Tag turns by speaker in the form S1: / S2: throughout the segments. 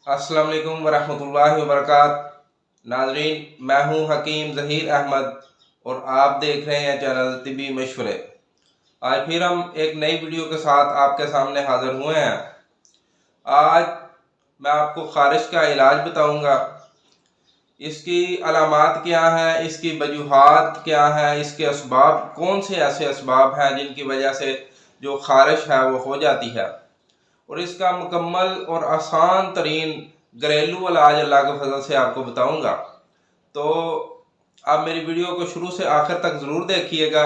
S1: अस्सलाम वालेकुम वरहमतुल्लाहि वबरकात। नाजरीन, मैं हूं हकीम ज़हीर अहमद और आप देख रहे हैं चैनल तिबी मशवरे। आज फिर हम एक नई वीडियो के साथ आपके सामने हाज़िर हुए हैं। आज मैं आपको ख़ारिश का इलाज बताऊंगा। इसकी अलामात क्या हैं, इसकी वजूहात क्या हैं, इसके असबाब कौन से ऐसे असबाब हैं जिनकी वजह से जो ख़ारिश है वो हो जाती है, और इसका मुकम्मल और आसान तरीन घरेलू इलाज अल्लाह के फजल से आपको बताऊंगा। तो आप मेरी वीडियो को शुरू से आखिर तक ज़रूर देखिएगा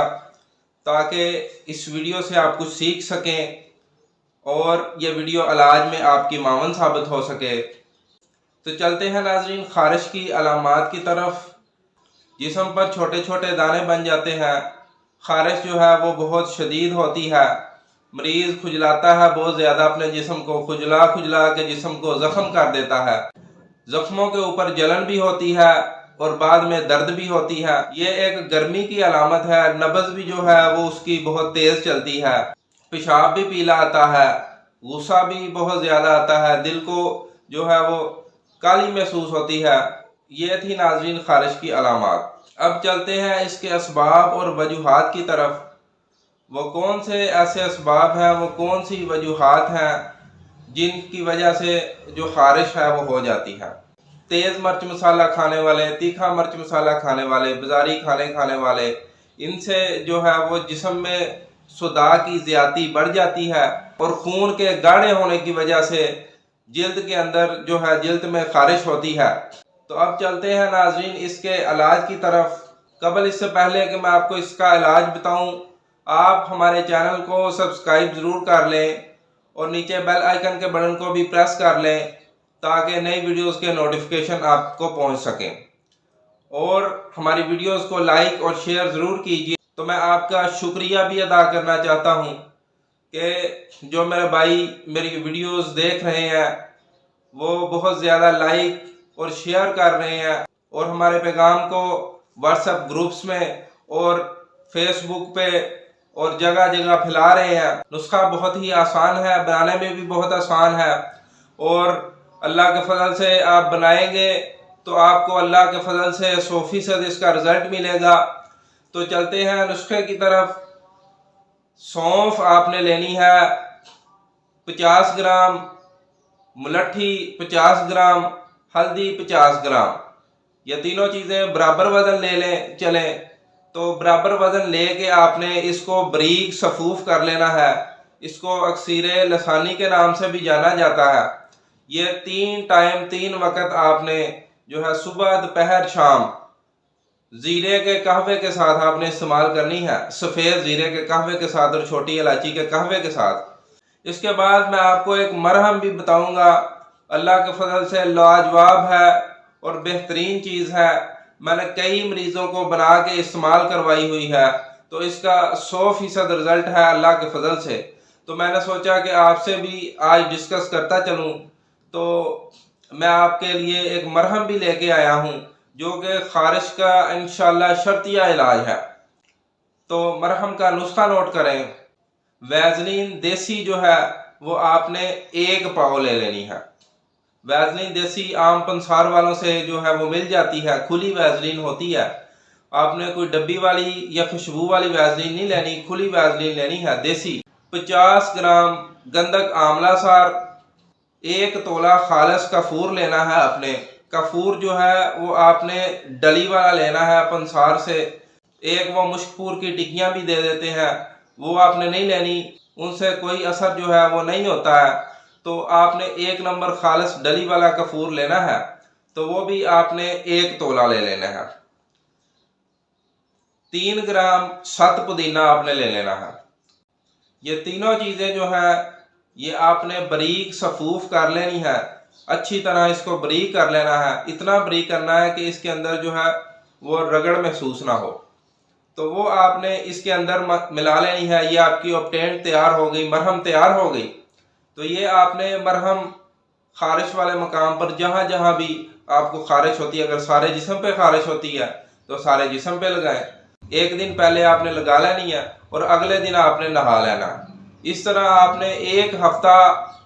S1: ताकि इस वीडियो से आप कुछ सीख सकें और ये वीडियो इलाज में आपकी मावन साबित हो सके। तो चलते हैं नाजरीन ख़ारिश की अलामात की तरफ। जिस्म पर छोटे छोटे दाने बन जाते हैं। ख़ारिश जो है वो बहुत शदीद होती है। मरीज़ खुजलाता है बहुत ज़्यादा, अपने जिस्म को खुजला खुजला के जिस्म को ज़ख्म कर देता है। ज़ख्मों के ऊपर जलन भी होती है और बाद में दर्द भी होती है। ये एक गर्मी की अलामत है। नब्ज़ भी जो है वो उसकी बहुत तेज़ चलती है। पेशाब भी पीला आता है, गुस्सा भी बहुत ज़्यादा आता है, दिल को जो है वो काली महसूस होती है। ये थी नाज़रीन ख़ारिश की अलामात। अब चलते हैं इसके असबाब और वजूहात की तरफ। वो कौन से ऐसे असबाब हैं, वो कौन सी वजूहात हैं जिनकी वजह से जो ख़ारिश है वो हो जाती है। तेज़ मिर्च मसाला खाने वाले, तीखा मिर्च मसाला खाने वाले, बाज़ारी खाने खाने वाले, इनसे जो है वो जिस्म में सुदा की ज़्यादती बढ़ जाती है और खून के गाढ़े होने की वजह से जिल्द के अंदर जो है जिल्द में ख़ारिश होती है। तो अब चलते हैं नाज़रीन इसके इलाज की तरफ। कबल इससे पहले कि मैं आपको इसका इलाज बताऊं, आप हमारे चैनल को सब्सक्राइब ज़रूर कर लें और नीचे बेल आइकन के बटन को भी प्रेस कर लें ताकि नई वीडियोस के नोटिफिकेशन आपको पहुंच सकें, और हमारी वीडियोस को लाइक और शेयर ज़रूर कीजिए। तो मैं आपका शुक्रिया भी अदा करना चाहता हूं कि जो मेरे भाई मेरी वीडियोस देख रहे हैं वो बहुत ज़्यादा लाइक और शेयर कर रहे हैं और हमारे पैगाम को व्हाट्सएप ग्रुप्स में और फेसबुक पे और जगह जगह फैला रहे हैं। नुस्खा बहुत ही आसान है, बनाने में भी बहुत आसान है, और अल्लाह के फजल से आप बनाएंगे तो आपको अल्लाह के फजल से 100% इसका रिज़ल्ट मिलेगा। तो चलते हैं नुस्खे की तरफ। सौंफ आपने लेनी है 50 ग्राम, मुलट्ठी 50 ग्राम, हल्दी 50 ग्राम। ये तीनों चीज़ें बराबर वज़न ले लें चलें। तो बराबर वज़न लेके आपने इसको बारीक सफूफ कर लेना है। इसको अक्सीर लसानी के नाम से भी जाना जाता है। ये 3 टाइम 3 वक़्त आपने जो है सुबह दोपहर शाम ज़ीरे के कहवे के साथ आपने इस्तेमाल करनी है। सफ़ेद ज़ीरे के कहवे के साथ और छोटी इलायची के कहवे के साथ। इसके बाद मैं आपको एक मरहम भी बताऊंगा, अल्लाह के फजल से लाजवाब है और बेहतरीन चीज़ है। मैंने कई मरीज़ों को बना के इस्तेमाल करवाई हुई है, तो इसका 100% रिज़ल्ट है अल्लाह के फजल से। तो मैंने सोचा कि आपसे भी आज डिस्कस करता चलूँ। तो मैं आपके लिए एक मरहम भी लेके आया हूँ जो कि ख़ारिश का इंशाअल्लाह शर्तिया इलाज है। तो मरहम का नुस्खा नोट करें। वैज़लीन देसी जो है वो आपने 1 पाव ले लेनी है। वैज़लीन देसी आम पंसार वालों से जो है वो मिल जाती है, खुली वैज़लीन होती है। आपने कोई डब्बी वाली या खुशबू वाली वैज़लीन नहीं लेनी, खुली वैज़लीन लेनी है देसी। 50 ग्राम गंधक आंवला सार, 1 तोला खालिस कफूर लेना है अपने। कफूर जो है वो आपने डली वाला लेना है पंसार से। एक वो मुश्कपूर की टिक्कियाँ भी दे देते हैं, वो आपने नहीं लेनी, उनसे कोई असर जो है वो नहीं होता है। तो आपने 1 नंबर खालिस डली वाला कफूर लेना है, तो वो भी आपने 1 तोला ले लेना है। 3 ग्राम सत पुदीना आपने ले लेना है। ये तीनों चीज़ें जो है ये आपने बारीक सफूफ कर लेनी है। अच्छी तरह इसको बारीक कर लेना है। इतना बारीक करना है कि इसके अंदर जो है वो रगड़ महसूस ना हो। तो वो आपने इसके अंदर मिला लेनी है। ये आपकी ऑब्टेंट तैयार हो गई, मरहम तैयार हो गई। तो ये आपने मरहम ख़ारिश वाले मकाम पर जहाँ जहाँ भी आपको ख़ारिश होती है, अगर सारे जिस्म पे ख़ारिश होती है तो सारे जिस्म पे लगाएं। 1 दिन पहले आपने लगा लेनी है और अगले दिन आपने नहा लेना। इस तरह आपने 1 हफ्ता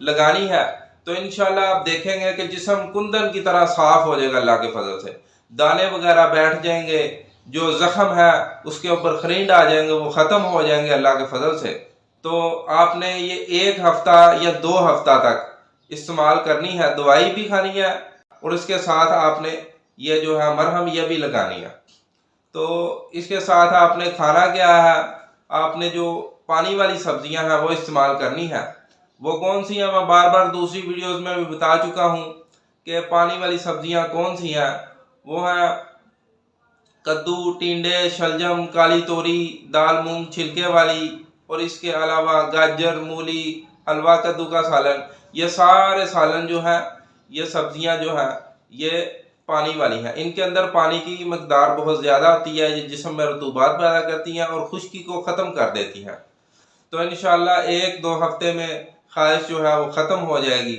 S1: लगानी है। तो इंशाल्लाह आप देखेंगे कि जिस्म कुंदन की तरह साफ हो जाएगा अल्लाह के फजल से। दाने वगैरह बैठ जाएंगे, जो ज़ख्म है उसके ऊपर खरींड आ जाएंगे, वो ख़त्म हो जाएंगे अल्लाह के फजल से। तो आपने ये 1 हफ्ता या 2 हफ्ता तक इस्तेमाल करनी है, दवाई भी खानी है और इसके साथ आपने ये जो है मरहम ये भी लगानी है। तो इसके साथ आपने खाना क्या है, आपने जो पानी वाली सब्जियां हैं वो इस्तेमाल करनी है। वो कौन सी हैं मैं बार बार दूसरी वीडियोस में भी बता चुका हूँ कि पानी वाली सब्जियां कौन सी हैं। वो हैं कद्दू, टिंडे, शलजम, काली तोरी, दाल मूंग छिलके वाली, और इसके अलावा गाजर, मूली, हलवा कद्दू का सालन। ये सारे सालन जो है, ये सब्जियां जो है ये पानी वाली हैं। इनके अंदर पानी की मकदार बहुत ज़्यादा होती है, ये जिस्म में रतूबात पैदा करती हैं और खुश्की को ख़त्म कर देती हैं। तो इंशाल्लाह 1-2 हफ्ते में ख्वाहिश जो है वो ख़त्म हो जाएगी।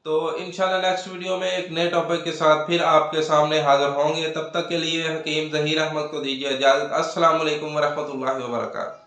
S1: तो इंशाल्लाह नेक्स्ट वीडियो में एक नए टॉपिक के साथ फिर आपके सामने हाज़िर होंगे। तब तक के लिए हकीम ज़हीर अहमद को दीजिए इजाज़त। अस्सलामु अलैकुम वरहमतुल्लाहि वबरकातुहू।